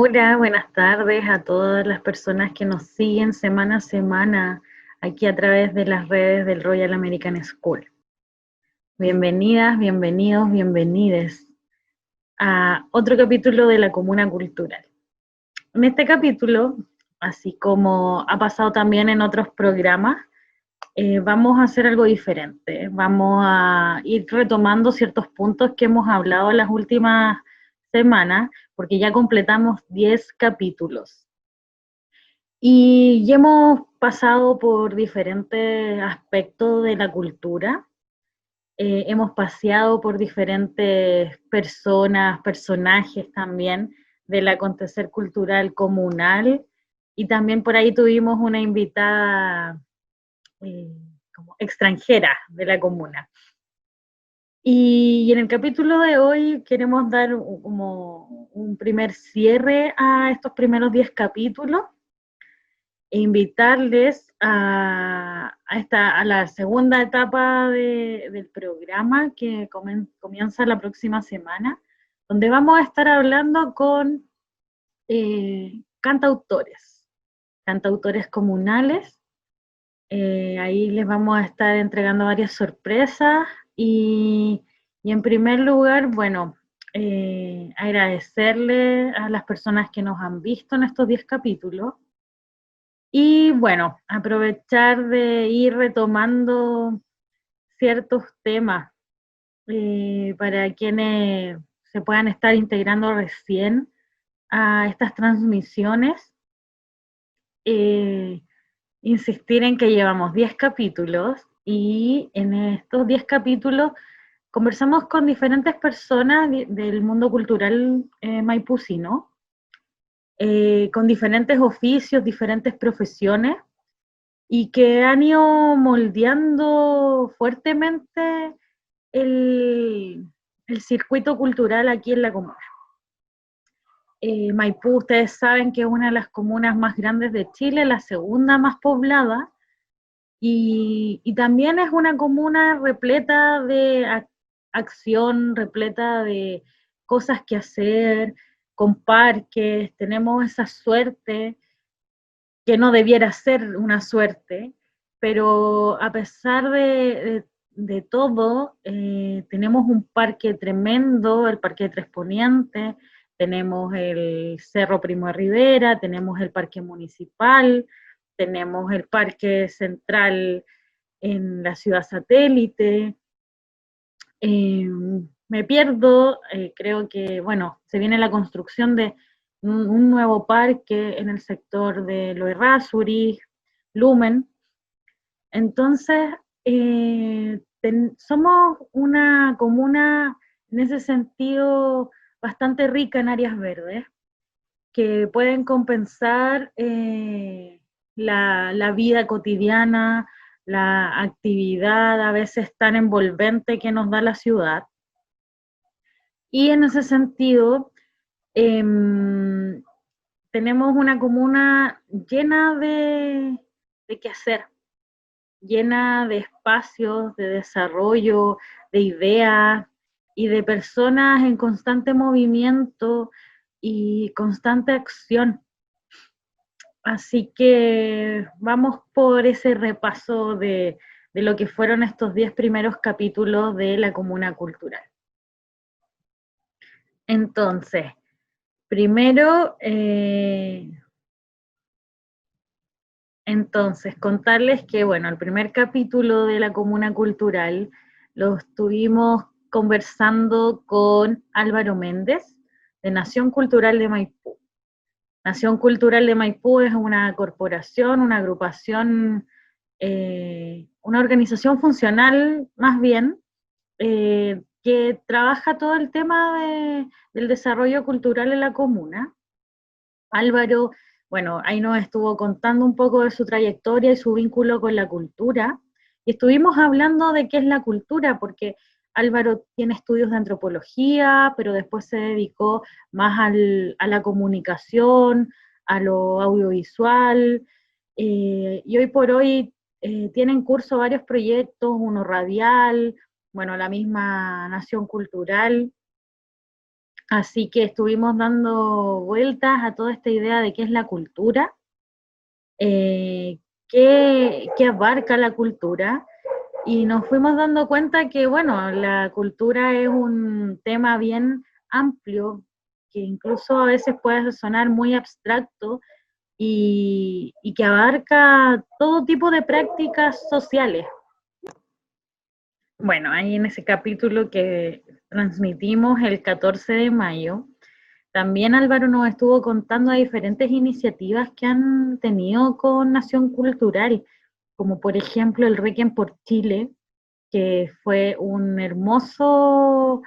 Hola, buenas tardes a todas las personas que nos siguen semana a semana aquí a través de las redes del Royal American School. Bienvenidas, bienvenidos, bienvenides a otro capítulo de la Comuna Cultural. En este capítulo, así como ha pasado también en otros programas, vamos a hacer algo diferente. Vamos a ir retomando ciertos puntos que hemos hablado en las últimas semanas, porque ya completamos 10 capítulos. Y ya hemos pasado por diferentes aspectos de la cultura, hemos paseado por diferentes personas, personajes también del acontecer cultural comunal, y también por ahí tuvimos una invitada eh, como extranjera de la comuna. Y en el capítulo de hoy queremos dar como un primer cierre a estos primeros 10 capítulos e invitarles a la segunda etapa del programa que comienza la próxima semana, donde vamos a estar hablando con cantautores, cantautores comunales. Ahí les vamos a estar entregando varias sorpresas y en primer lugar, bueno, agradecerle a las personas que nos han visto en estos 10 capítulos. Y bueno, aprovechar de ir retomando ciertos temas para quienes se puedan estar integrando recién a estas transmisiones. Eh, Insistir en que llevamos 10 capítulos y en estos 10 capítulos conversamos con diferentes personas del mundo cultural maipucino, con diferentes oficios, diferentes profesiones, y que han ido moldeando fuertemente el, el circuito cultural aquí en la comuna. Maipú, ustedes saben que es una de las comunas más grandes de Chile, la segunda más poblada, y también es una comuna repleta de acción, repleta de cosas que hacer, con parques. Tenemos esa suerte que no debiera ser una suerte, pero a pesar de todo, tenemos un parque tremendo, el Parque de Tres Ponientes, tenemos el Cerro Primo de Rivera, tenemos el Parque Municipal, tenemos el Parque Central en la ciudad satélite. Eh, Me pierdo, creo que, bueno, se viene la construcción de un nuevo parque en el sector de Loerrázuri, Lumen. Entonces, somos una comuna en ese sentido bastante rica en áreas verdes que pueden compensar la vida cotidiana, la actividad a veces tan envolvente que nos da la ciudad. Y en ese sentido, eh, tenemos una comuna llena de qué hacer, llena de espacios, de desarrollo, de ideas y de personas en constante movimiento y constante acción. Así que vamos por ese repaso de lo que fueron estos 10 primeros capítulos de la Comuna Cultural. Entonces, primero, contarles que, bueno, el primer capítulo de la Comuna Cultural lo estuvimos conversando con Álvaro Méndez, de Nación Cultural de Maipú. Nación Cultural de Maipú es una corporación, una agrupación, una organización funcional más bien, que trabaja todo el tema del desarrollo cultural en la comuna. Álvaro, bueno, ahí nos estuvo contando un poco de su trayectoria y su vínculo con la cultura, y estuvimos hablando de qué es la cultura, porque Álvaro tiene estudios de antropología, pero después se dedicó más a la comunicación, a lo audiovisual, y hoy por hoy tiene en curso varios proyectos, uno radial, bueno, la misma Nación Cultural, Así que estuvimos dando vueltas a toda esta idea de qué es la cultura, qué abarca la cultura, y nos fuimos dando cuenta que, bueno, la cultura es un tema bien amplio, que incluso a veces puede sonar muy abstracto y que abarca todo tipo de prácticas sociales. Bueno, ahí en ese capítulo que transmitimos el 14 de mayo, también Álvaro nos estuvo contando de diferentes iniciativas que han tenido con Nación Cultural, como por ejemplo el Requiem por Chile, que fue un hermoso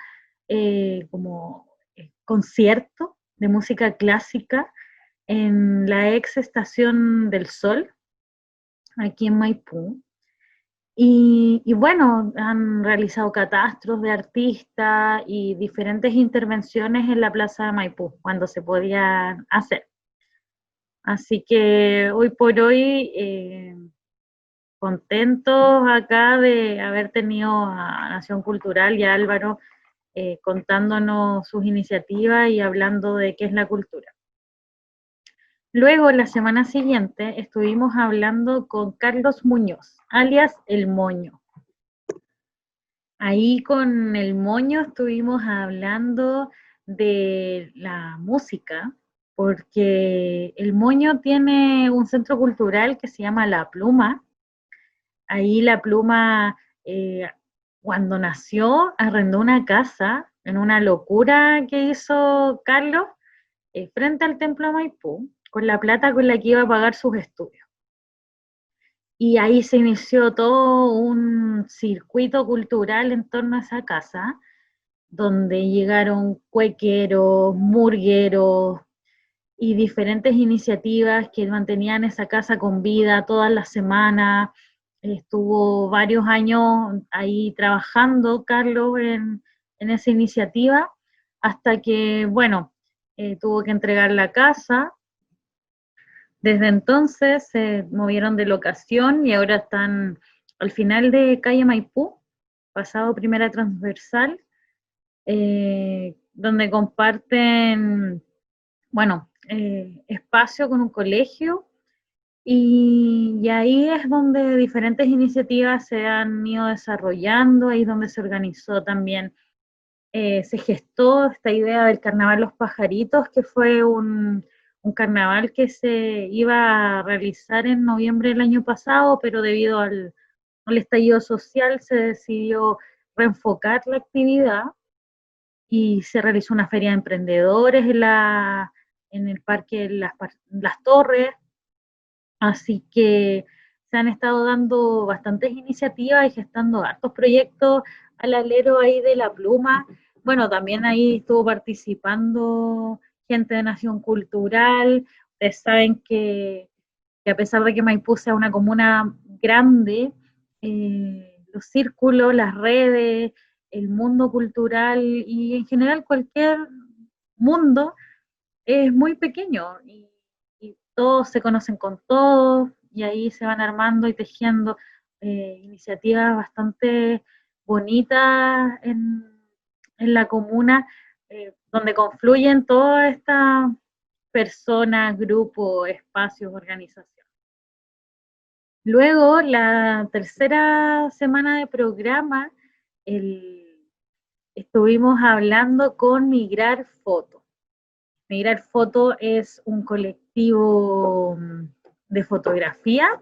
concierto de música clásica en la ex Estación del Sol, aquí en Maipú. Y bueno, han realizado catastros de artistas y diferentes intervenciones en la Plaza de Maipú, cuando se podían hacer. Así que hoy por hoy, contentos acá de haber tenido a Nación Cultural y a Álvaro contándonos sus iniciativas y hablando de qué es la cultura. Luego, la semana siguiente, estuvimos hablando con Carlos Muñoz, alias El Moño. Ahí con El Moño estuvimos hablando de la música, porque El Moño tiene un centro cultural que se llama La Pluma. Ahí La Pluma, cuando nació, arrendó una casa en una locura que hizo Carlos frente al Templo Maipú, con la plata con la que iba a pagar sus estudios. Y ahí se inició todo un circuito cultural en torno a esa casa, donde llegaron cuequeros, murgueros y diferentes iniciativas que mantenían esa casa con vida todas las semanas. Estuvo varios años ahí trabajando Carlos en esa iniciativa, hasta que, bueno, tuvo que entregar la casa. Desde entonces se movieron de locación y ahora están al final de calle Maipú, pasado Primera Transversal, donde comparten, bueno, espacio con un colegio, y ahí es donde diferentes iniciativas se han ido desarrollando, ahí es donde se organizó también, se gestó esta idea del Carnaval Los Pajaritos, que fue un carnaval que se iba a realizar en noviembre del año pasado, pero debido al estallido social se decidió reenfocar la actividad y se realizó una feria de emprendedores en el parque Las Torres, así que se han estado dando bastantes iniciativas y gestando hartos proyectos al alero ahí de La Pluma. Bueno, también ahí estuvo participando gente de Nación Cultural. Ustedes saben que a pesar de que Maipú sea una comuna grande, los círculos, las redes, el mundo cultural y en general cualquier mundo es muy pequeño y todos se conocen con todos y ahí se van armando y tejiendo iniciativas bastante bonitas en la comuna, donde confluyen todas estas personas, grupos, espacios, organizaciones. Luego, la tercera semana de programa, estuvimos hablando con Migrar Foto. Migrar Foto es un colectivo de fotografía,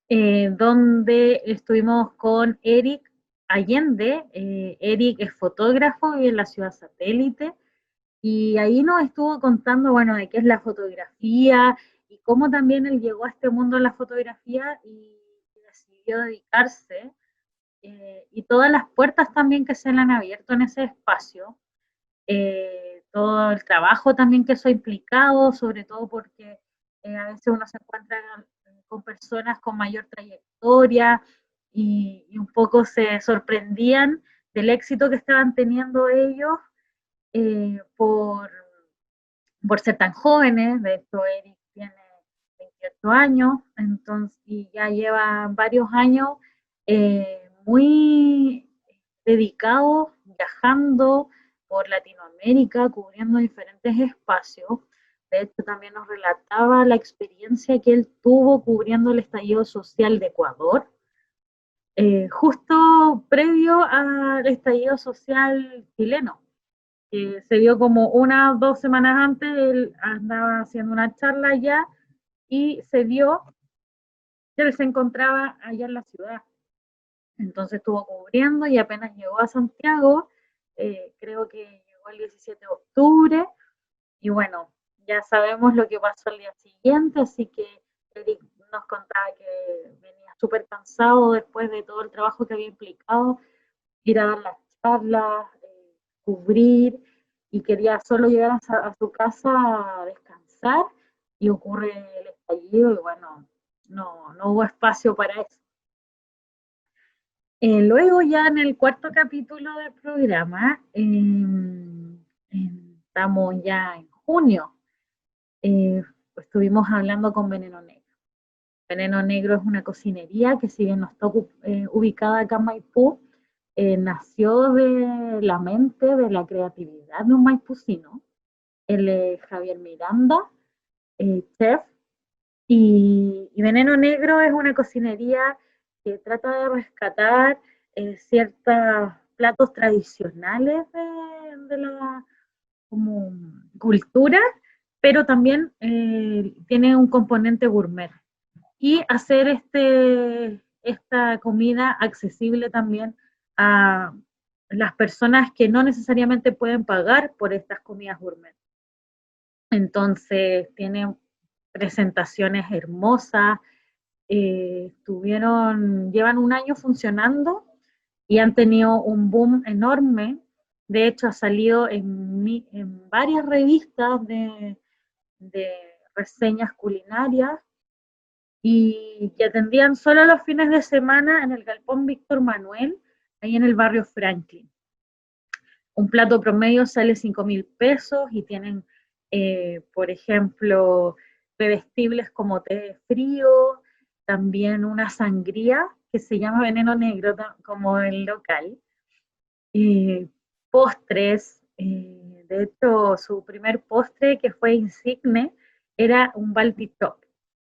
donde estuvimos con Eric Allende. Eric es fotógrafo, vive en la ciudad satélite, y ahí nos estuvo contando, bueno, de qué es la fotografía y cómo también él llegó a este mundo de la fotografía y decidió dedicarse, y todas las puertas también que se le han abierto en ese espacio, todo el trabajo también que eso ha implicado, sobre todo porque a veces uno se encuentra con personas con mayor trayectoria y un poco se sorprendían del éxito que estaban teniendo ellos, por ser tan jóvenes. De hecho, Eric tiene 28 años, entonces, y ya lleva varios años muy dedicados, viajando por Latinoamérica, cubriendo diferentes espacios. De hecho, también nos relataba la experiencia que él tuvo cubriendo el estallido social de Ecuador, justo previo al estallido social chileno, que se dio como 1 o 2 semanas antes. Él andaba haciendo una charla allá y se vio que él se encontraba allá en la ciudad. Entonces estuvo cubriendo y apenas llegó a Santiago, creo que llegó el 17 de octubre, y bueno, ya sabemos lo que pasó el día siguiente, así que Eric nos contaba que venía súper cansado después de todo el trabajo que había implicado, ir a dar las charlas, cubrir, y quería solo llegar a su casa a descansar, y ocurre el estallido, y bueno, no hubo espacio para eso. Luego ya en el cuarto capítulo del programa, estamos ya en junio, estuvimos hablando con Veneno Negro. Veneno Negro es una cocinería que, si bien no está ubicada acá en Maipú, nació de la mente, de la creatividad de un maipucino. Él es Javier Miranda, chef, y Veneno Negro es una cocinería que trata de rescatar ciertos platos tradicionales de la como cultura, pero también tiene un componente gourmet. Y hacer esta comida accesible también a las personas que no necesariamente pueden pagar por estas comidas gourmet. Entonces, tiene presentaciones hermosas, llevan 1 año funcionando y han tenido un boom enorme. De hecho, ha salido en varias revistas de reseñas culinarias, y que atendían solo los fines de semana en el Galpón Víctor Manuel, ahí en el barrio Franklin. Un plato promedio sale 5.000 pesos y tienen, por ejemplo, bebestibles como té frío, también una sangría que se llama Veneno Negro, como el local, postres. De hecho, su primer postre, que fue insigne, era un Baltic Chop,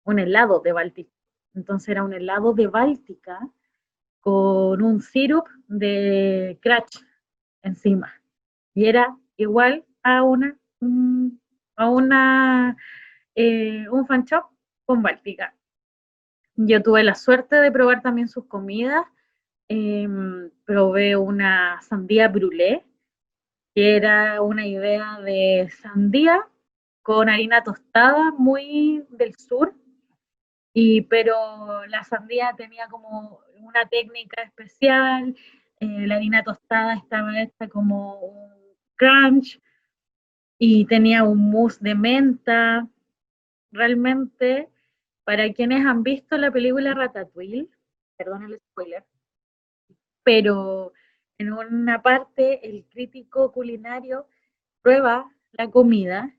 un helado de Báltica. Entonces era un helado de Báltica con un sirup de crash encima. Y era igual a un fan shop con Báltica. Yo tuve la suerte de probar también sus comidas. Probé una sandía brûlée, que era una idea de sandía con harina tostada, muy del sur, pero la sandía tenía como una técnica especial, la harina tostada estaba hecha como un crunch y tenía un mousse de menta. Realmente, para quienes han visto la película Ratatouille, perdón el spoiler, pero en una parte el crítico culinario prueba la comida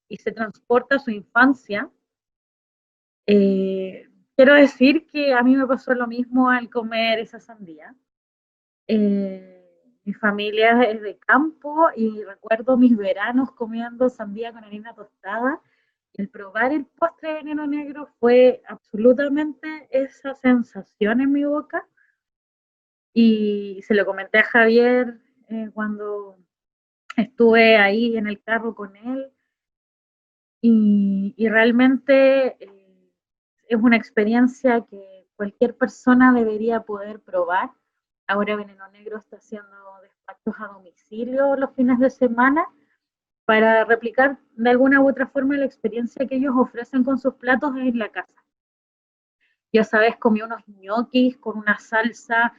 y se transporta a su infancia. Quiero decir que a mí me pasó lo mismo al comer esa sandía. Mi familia es de campo y recuerdo mis veranos comiendo sandía con harina tostada. El probar el postre de Veneno Negro fue absolutamente esa sensación en mi boca, y se lo comenté a Javier cuando estuve ahí en el carro con él, y realmente es una experiencia que cualquier persona debería poder probar. Ahora Veneno Negro está haciendo despachos a domicilio los fines de semana para replicar de alguna u otra forma la experiencia que ellos ofrecen con sus platos en la casa. Yo esa vez comí unos ñoquis con una salsa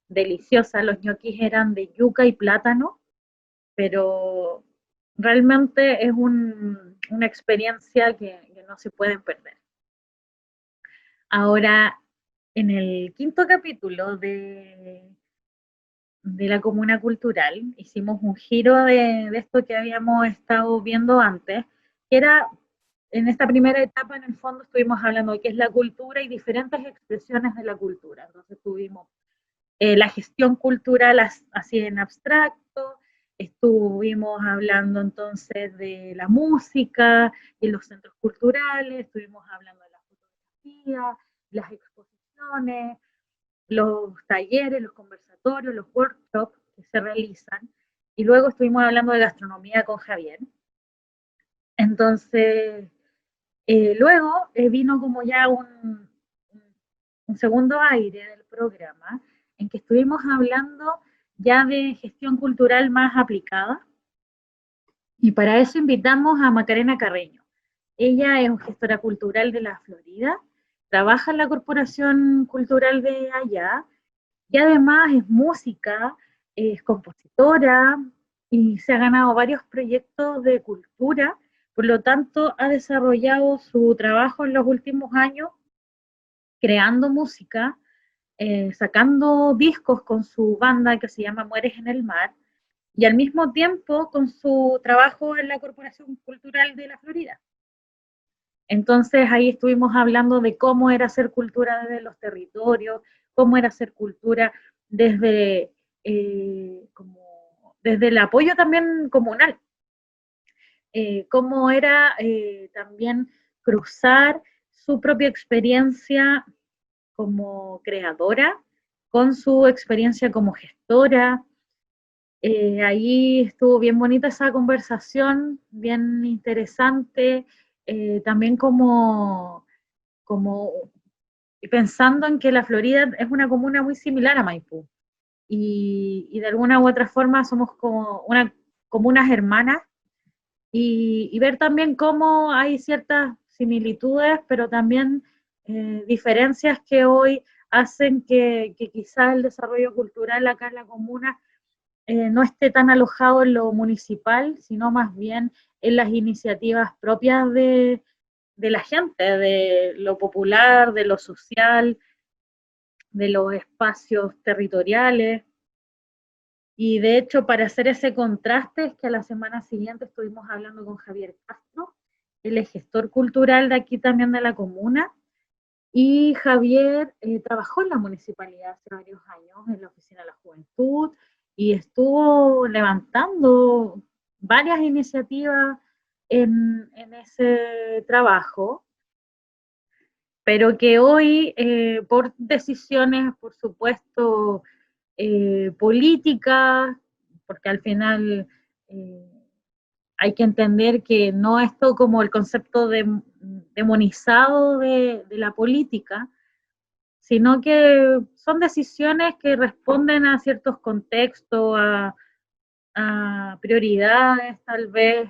deliciosa. Los ñoquis eran de yuca y plátano, pero realmente es una experiencia que no se pueden perder. Ahora, en el quinto capítulo de la Comuna Cultural, hicimos un giro de esto que habíamos estado viendo antes, que era, en esta primera etapa, en el fondo, estuvimos hablando de qué es la cultura y diferentes expresiones de la cultura. Entonces tuvimos la gestión cultural así en abstracto, Estuvimos hablando entonces de la música y los centros culturales, estuvimos hablando de la fotografía, las exposiciones, los talleres, los conversatorios, los workshops que se realizan. Y luego estuvimos hablando de gastronomía con Javier. Entonces, luego vino como ya un segundo aire del programa en que estuvimos hablando ya de gestión cultural más aplicada. Y para eso invitamos a Macarena Carreño. Ella es gestora cultural de la Florida, trabaja en la Corporación Cultural de allá y además es música, es compositora y se ha ganado varios proyectos de cultura, por lo tanto ha desarrollado su trabajo en los últimos años creando música, sacando discos con su banda que se llama Mueres en el Mar, y al mismo tiempo con su trabajo en la Corporación Cultural de la Florida. Entonces ahí estuvimos hablando de cómo era hacer cultura desde los territorios, cómo era hacer cultura desde, desde el apoyo también comunal, cómo era también cruzar su propia experiencia como creadora con su experiencia como gestora. Ahí estuvo bien bonita esa conversación, bien interesante, también como pensando en que la Florida es una comuna muy similar a Maipú y de alguna u otra forma somos como comunas hermanas y ver también cómo hay ciertas similitudes, pero también diferencias que hoy hacen que quizás el desarrollo cultural acá en la comuna no esté tan alojado en lo municipal, sino más bien en las iniciativas propias de la gente, de lo popular, de lo social, de los espacios territoriales. Y de hecho, para hacer ese contraste, es que a la semana siguiente estuvimos hablando con Javier Castro, él es gestor cultural de aquí también de la comuna, y Javier trabajó en la municipalidad hace varios años, en la Oficina de la Juventud, y estuvo levantando varias iniciativas en ese trabajo, pero que hoy, por decisiones, por supuesto, políticas, porque al final hay que entender que no es todo como el concepto demonizado de la política, sino que son decisiones que responden a ciertos contextos, a prioridades, tal vez.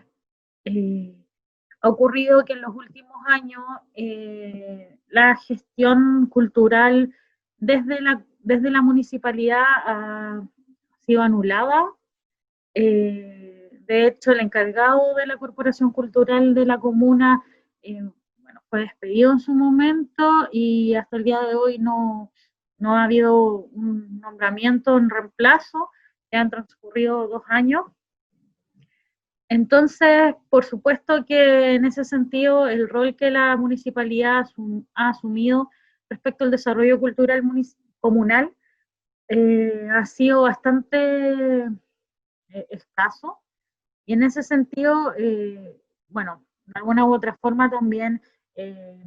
Eh, ha ocurrido que en los últimos años la gestión cultural desde la municipalidad ha sido anulada. De hecho, el encargado de la Corporación Cultural de la comuna bueno, fue despedido en su momento y hasta el día de hoy no ha habido un nombramiento en reemplazo, ya han transcurrido 2 años. Entonces, por supuesto que en ese sentido, el rol que la municipalidad ha asumido respecto al desarrollo cultural comunal ha sido bastante escaso. Y en ese sentido, bueno, de alguna u otra forma también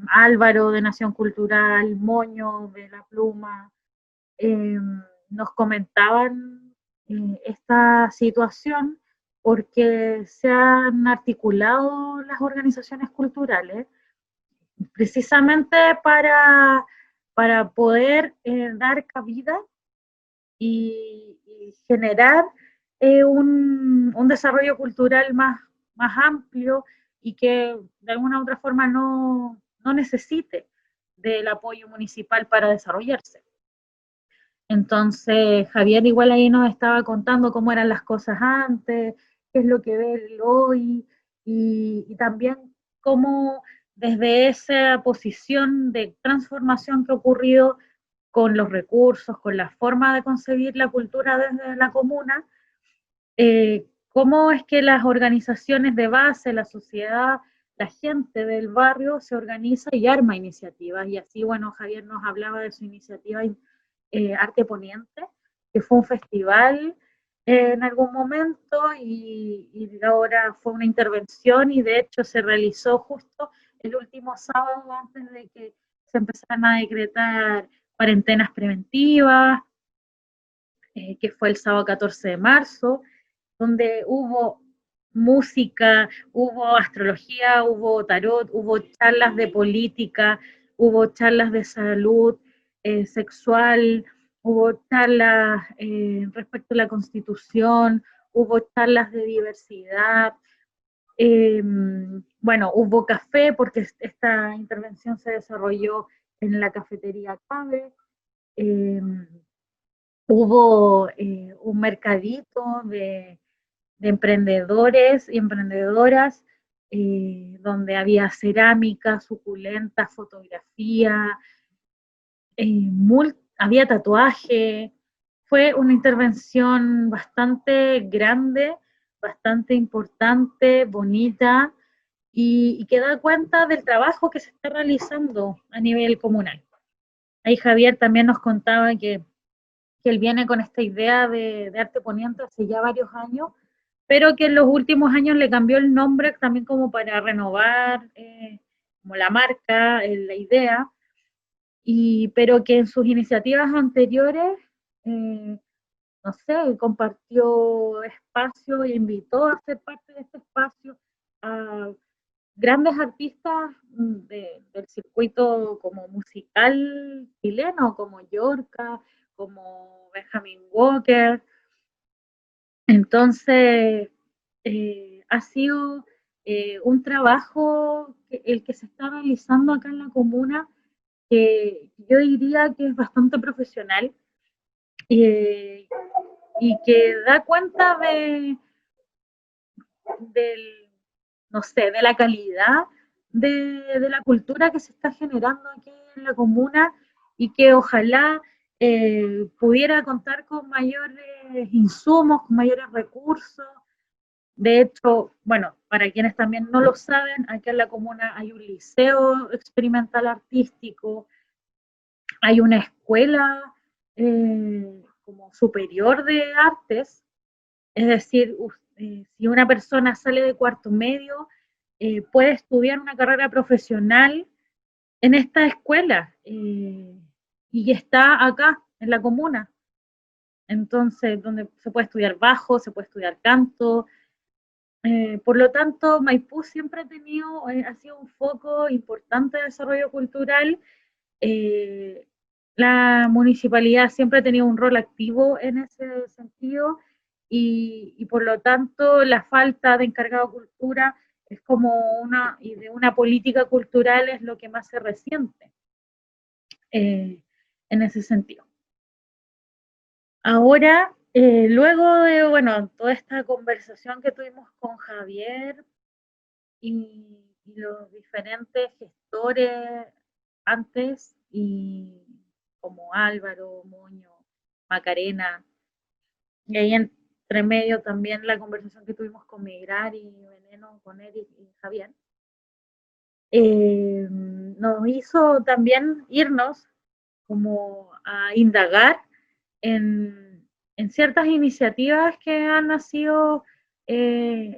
Álvaro de Nación Cultural, Moño de La Pluma, eh, nos comentaban esta situación porque se han articulado las organizaciones culturales precisamente para poder dar cabida y generar un desarrollo cultural más amplio y que de alguna u otra forma no necesite del apoyo municipal para desarrollarse. Entonces, Javier igual ahí nos estaba contando cómo eran las cosas antes, qué es lo que ve él hoy, y también cómo desde esa posición de transformación que ha ocurrido con los recursos, con la forma de concebir la cultura desde la comuna, cómo es que las organizaciones de base, la sociedad, la gente del barrio se organiza y arma iniciativas. Y así, bueno, Javier nos hablaba de su iniciativa Arte Poniente, que fue un festival en algún momento y ahora fue una intervención y de hecho se realizó justo el último sábado antes de que se empezaran a decretar cuarentenas preventivas, que fue el sábado 14 de marzo, donde hubo música, hubo astrología, hubo tarot, hubo charlas de política, hubo charlas de salud sexual, hubo charlas respecto a la constitución, hubo charlas de diversidad, bueno, hubo café porque esta intervención se desarrolló en la cafetería Cabe, eh, hubo un mercadito de emprendedores y emprendedoras, donde había cerámica, suculenta, fotografía, había tatuaje. Fue una intervención bastante grande, bastante importante, bonita, y que da cuenta del trabajo que se está realizando a nivel comunal. Ahí Javier también nos contaba que él viene con esta idea de arte poniente hace ya varios años, pero que en los últimos años le cambió el nombre también como para renovar como la marca, la idea, pero que en sus iniciativas anteriores, eh, no sé, compartió espacio e invitó a ser parte de este espacio a grandes artistas del circuito como musical chileno, como Yorka, como Benjamin Walker. Entonces, ha sido un trabajo el que se está realizando acá en la comuna, que yo diría que es bastante profesional eh, y que da cuenta del, no sé, de la calidad de la cultura que se está generando aquí en la comuna y que ojalá pudiera contar con mayores insumos, con mayores recursos. De hecho, bueno, para quienes también no lo saben, aquí en la comuna hay un liceo experimental artístico, hay una escuela como superior de artes, es decir, si una persona sale de cuarto medio, puede estudiar una carrera profesional en esta escuela y está acá, en la comuna. Entonces, donde se puede estudiar bajo, se puede estudiar canto. Por lo tanto, Maipú siempre ha sido un foco importante de desarrollo cultural. Eh, la municipalidad siempre ha tenido un rol activo en ese sentido y por lo tanto la falta de encargado de cultura es como y de una política cultural es lo que más se resiente en ese sentido. Ahora, luego de, bueno, toda esta conversación que tuvimos con Javier y los diferentes gestores antes, y como Álvaro, Moño, Macarena, y ahí entre medio también la conversación que tuvimos con Migrar y Veneno, con Eric y Javier, nos hizo también irnos como a indagar en ciertas iniciativas que han nacido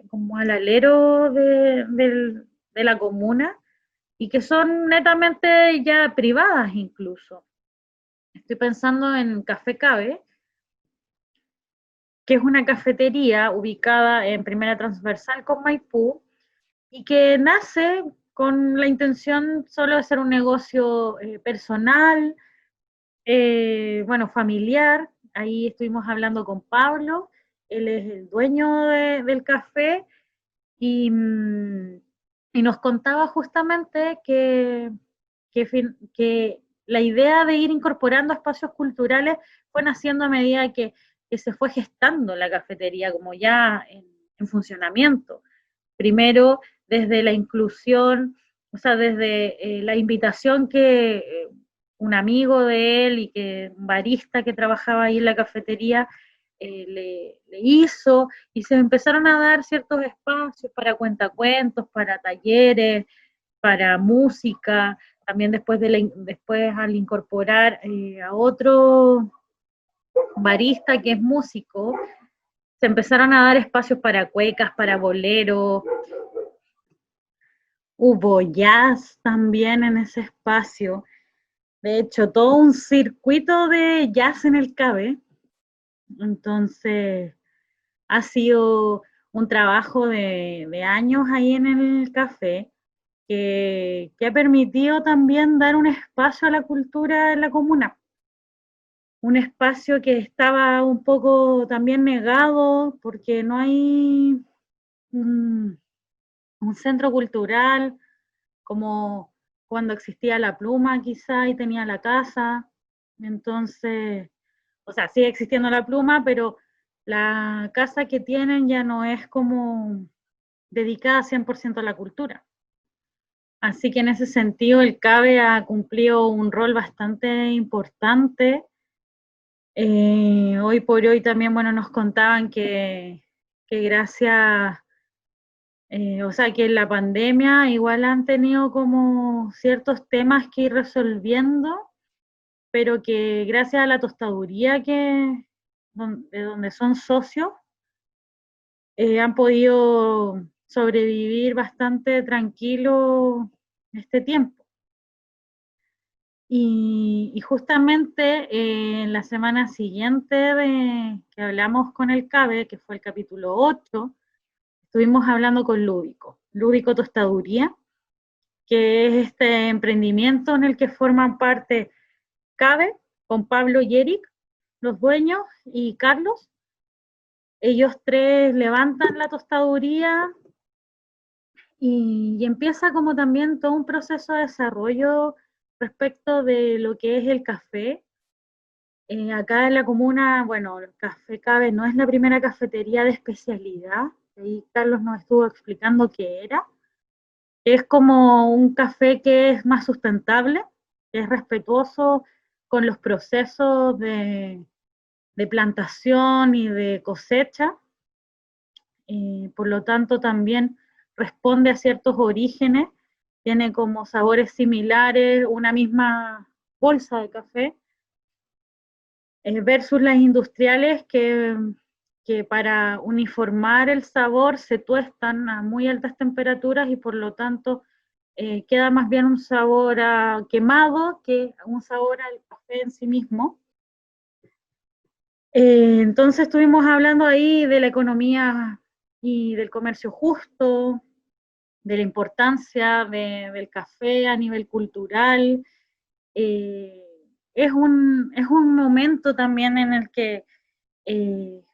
como al alero de la comuna y que son netamente ya privadas incluso. Estoy pensando en Café Cabe, que es una cafetería ubicada en Primera Transversal con Maipú y que nace con la intención solo de ser un negocio personal, bueno, familiar. Ahí estuvimos hablando con Pablo, él es el dueño del café y, y, nos contaba justamente que la idea de ir incorporando espacios culturales fue naciendo a medida que se fue gestando la cafetería como ya en funcionamiento. Primero desde la inclusión, o sea, desde la invitación que un amigo de él y que un barista que trabajaba ahí en la cafetería le hizo, y se empezaron a dar ciertos espacios para cuentacuentos, para talleres, para música, también después al incorporar a otro barista que es músico, Se empezaron a dar espacios para cuecas, para boleros, hubo jazz también en ese espacio. De hecho, todo un circuito de jazz en el CABE. Entonces, ha sido un trabajo de años ahí en el café que ha permitido también dar un espacio a la cultura en la comuna. Un espacio que estaba un poco también negado porque no hay un centro cultural como cuando existía la pluma quizá y tenía la casa. Entonces, o sea, sigue existiendo la pluma, pero la casa que tienen ya no es como dedicada 100% a la cultura. Así que en ese sentido el CABE ha cumplido un rol bastante importante. Hoy por hoy también, bueno, nos contaban que gracias, o sea, que en la pandemia igual han tenido como ciertos temas que ir resolviendo, pero que gracias a la tostaduría de donde son socios, han podido sobrevivir bastante tranquilo este tiempo. Y justamente en la semana siguiente de que hablamos con el CABE, que fue el capítulo 8, estuvimos hablando con Lúdico Tostaduría, que es este emprendimiento en el que forman parte CABE, con Pablo y Eric, los dueños, y Carlos. Ellos tres levantan la tostaduría y empieza como también todo un proceso de desarrollo respecto de lo que es el café. Acá en la comuna, bueno, el Café Cabe no es la primera cafetería de especialidad. Ahí Carlos nos estuvo explicando qué era. Es como un café que es más sustentable, que es respetuoso con los procesos de plantación y de cosecha. Por lo tanto, también responde a ciertos orígenes, tiene como sabores similares, una misma bolsa de café, versus las industriales que para uniformar el sabor se tuestan a muy altas temperaturas y por lo tanto queda más bien un sabor a quemado que un sabor al café en sí mismo. Entonces estuvimos hablando ahí de la economía y del comercio justo, de la importancia del café a nivel cultural. Eh, es un momento también en el que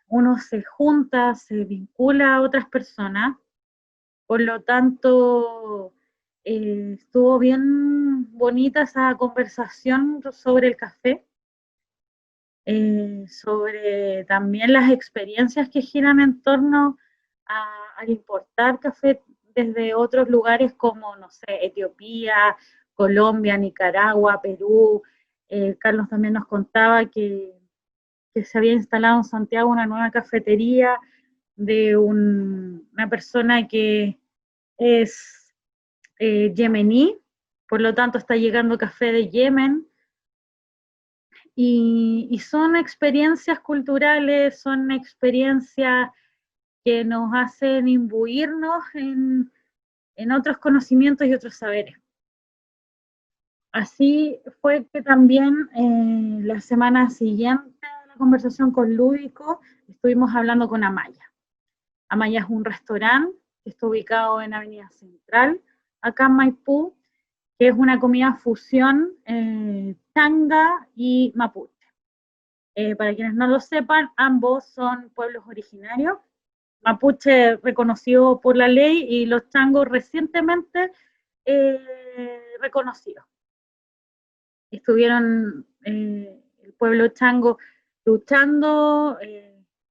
uno se junta, se vincula a otras personas, por lo tanto estuvo bien bonita esa conversación sobre el café, sobre también las experiencias que giran en torno al importar café desde otros lugares como, no sé, Etiopía, Colombia, Nicaragua, Perú. Carlos también nos contaba que se había instalado en Santiago una nueva cafetería de una persona que es yemení, por lo tanto está llegando café de Yemen. Y son experiencias culturales, son experiencias que nos hacen imbuirnos en otros conocimientos y otros saberes. Así fue que también la semana siguiente de la conversación con Lúdico estuvimos hablando con Amaya. Amaya es un restaurante que está ubicado en Avenida Central, acá en Maipú, que es una comida fusión changa y mapuche. Para quienes no lo sepan, ambos son pueblos originarios. Mapuche reconocido por la ley y los changos recientemente reconocidos. Estuvieron el pueblo chango luchando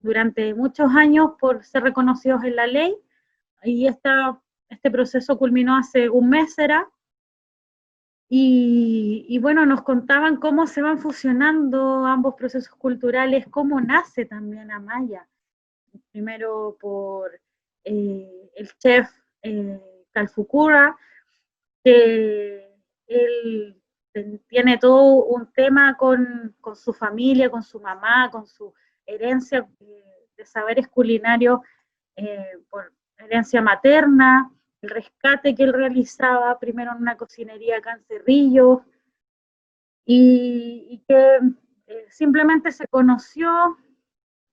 durante muchos años por ser reconocidos en la ley y este proceso culminó hace un mes, ¿será? Y bueno, nos contaban cómo se van fusionando ambos procesos culturales, cómo nace también Amaya. Primero por el chef Calfucura, que él tiene todo un tema con su familia, con su mamá, con su herencia de saberes culinarios por herencia materna, el rescate que él realizaba primero en una cocinería acá en Cerrillos, y que simplemente se conoció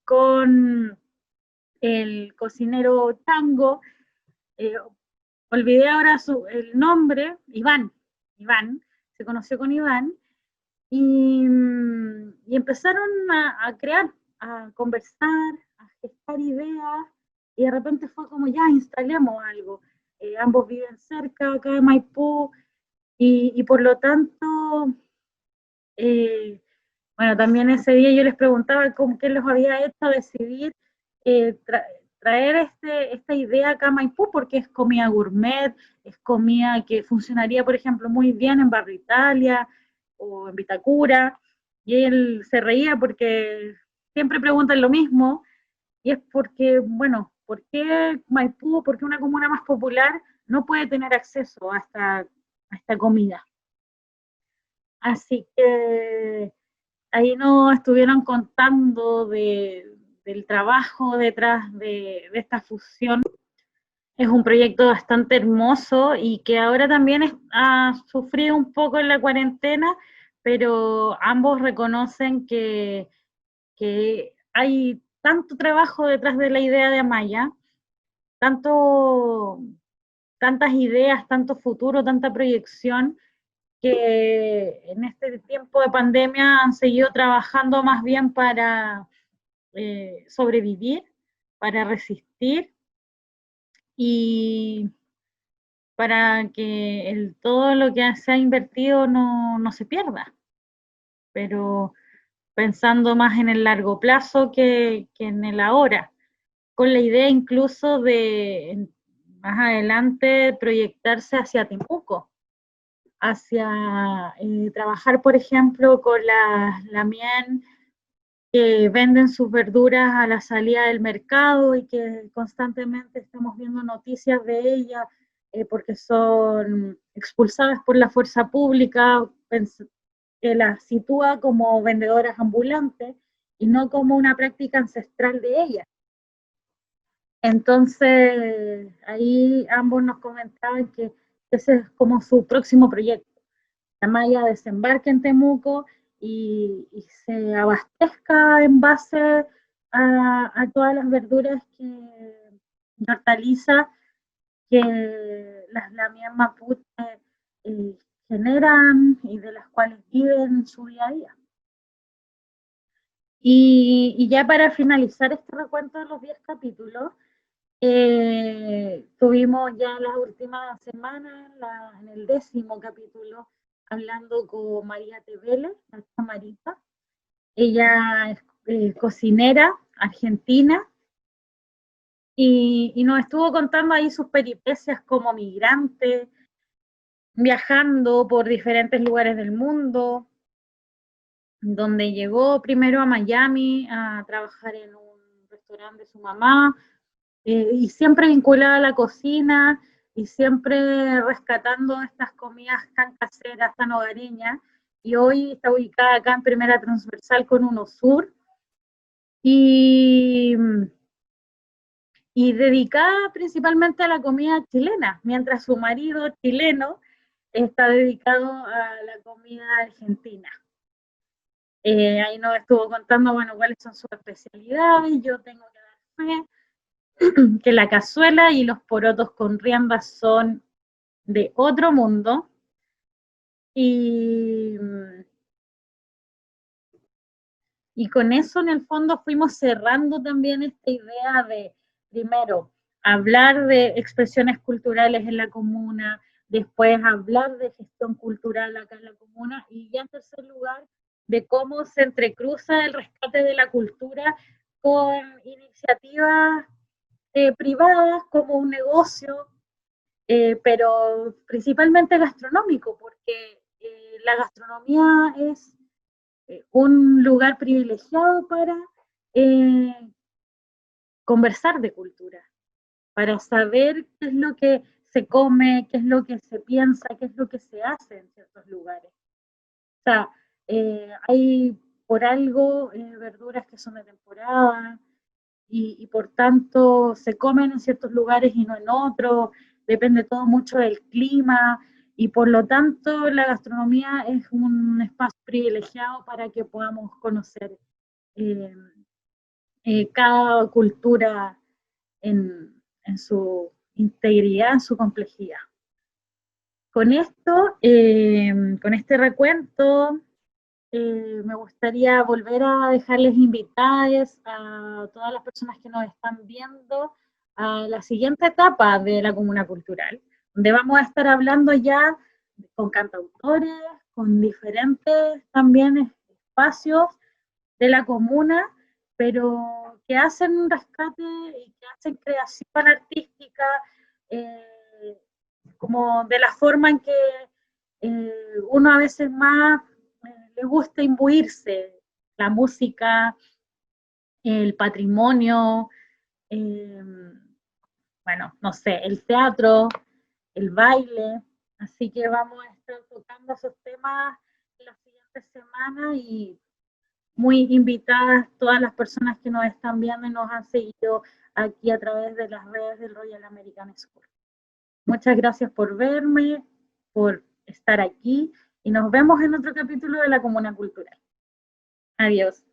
con el cocinero Tango, olvidé ahora el nombre, Iván, se conoció con Iván, y empezaron a crear, a conversar, a gestar ideas, y de repente fue como ya, instalemos algo. Ambos viven cerca, acá de Maipú, y por lo tanto, eh, bueno, también ese día yo les preguntaba qué los había hecho decidir traer esta idea acá a Maipú, porque es comida gourmet, es comida que funcionaría, por ejemplo, muy bien en Barrio Italia o en Vitacura, y él se reía porque siempre preguntan lo mismo, y es porque, bueno, ¿por qué Maipú, por qué una comuna más popular no puede tener acceso a esta comida? Así que ahí nos estuvieron contando del trabajo detrás de esta fusión. Es un proyecto bastante hermoso y que ahora también ha sufrido un poco en la cuarentena, pero ambos reconocen que hay tanto trabajo detrás de la idea de Amaya, tanto, tantas ideas, tanto futuro, tanta proyección, que en este tiempo de pandemia han seguido trabajando más bien para sobrevivir, para resistir y para que todo lo que se ha invertido no se pierda, pero pensando más en el largo plazo que en el ahora, con la idea incluso de más adelante proyectarse hacia Temuco, hacia trabajar, por ejemplo, con la MIEN, que venden sus verduras a la salida del mercado y que constantemente estamos viendo noticias de ellas porque son expulsadas por la fuerza pública, que las sitúa como vendedoras ambulantes y no como una práctica ancestral de ellas. Entonces, ahí ambos nos comentaban que ese es como su próximo proyecto. La malla desembarque en Temuco y se abastezca en base a todas las verduras y hortalizas que las lamias mapuche eh, generan y de las cuales viven su día a día. Y ya para finalizar este recuento de los 10 capítulos, tuvimos ya las últimas semanas, en el 10º capítulo, hablando con María Tevele, la chamarita. Ella es cocinera argentina y nos estuvo contando ahí sus peripecias como migrante, viajando por diferentes lugares del mundo, donde llegó primero a Miami a trabajar en un restaurante de su mamá, y siempre vinculada a la cocina y siempre rescatando estas comidas tan caseras, tan hogareñas. Y hoy está ubicada acá en Primera Transversal con Uno Sur y, y dedicada principalmente a la comida chilena, mientras su marido chileno está dedicado a la comida argentina. Ahí nos estuvo contando, bueno, cuáles son sus especialidades. Yo tengo que dar fe que la cazuela y los porotos con rienda son de otro mundo. Y, y con eso en el fondo fuimos cerrando también esta idea de, primero, hablar de expresiones culturales en la comuna, después hablar de gestión cultural acá en la comuna, y ya en tercer lugar, de cómo se entrecruza el rescate de la cultura con iniciativas privadas como un negocio, pero principalmente gastronómico, porque la gastronomía es un lugar privilegiado para eh, conversar de cultura, para saber qué es lo que se come, qué es lo que se piensa, qué es lo que se hace en ciertos lugares. O sea, hay por algo verduras que son de temporada, y por tanto se comen en ciertos lugares y no en otros, depende todo mucho del clima y por lo tanto la gastronomía es un espacio privilegiado para que podamos conocer eh, cada cultura en su integridad, en su complejidad. Con esto, con este recuento, me gustaría volver a dejarles invitadas a todas las personas que nos están viendo a la siguiente etapa de la Comuna Cultural, donde vamos a estar hablando ya con cantautores, con diferentes también espacios de la comuna, pero que hacen un rescate y que hacen creación artística eh, como de la forma en que uno a veces más le gusta imbuirse, la música, el patrimonio, eh, bueno, no sé, el teatro, el baile, así que vamos a estar tocando esos temas en las siguientes semanas y muy invitadas todas las personas que nos están viendo y nos han seguido aquí a través de las redes del Royal American School. Muchas gracias por verme, por estar aquí y nos vemos en otro capítulo de la Comuna Cultural. Adiós.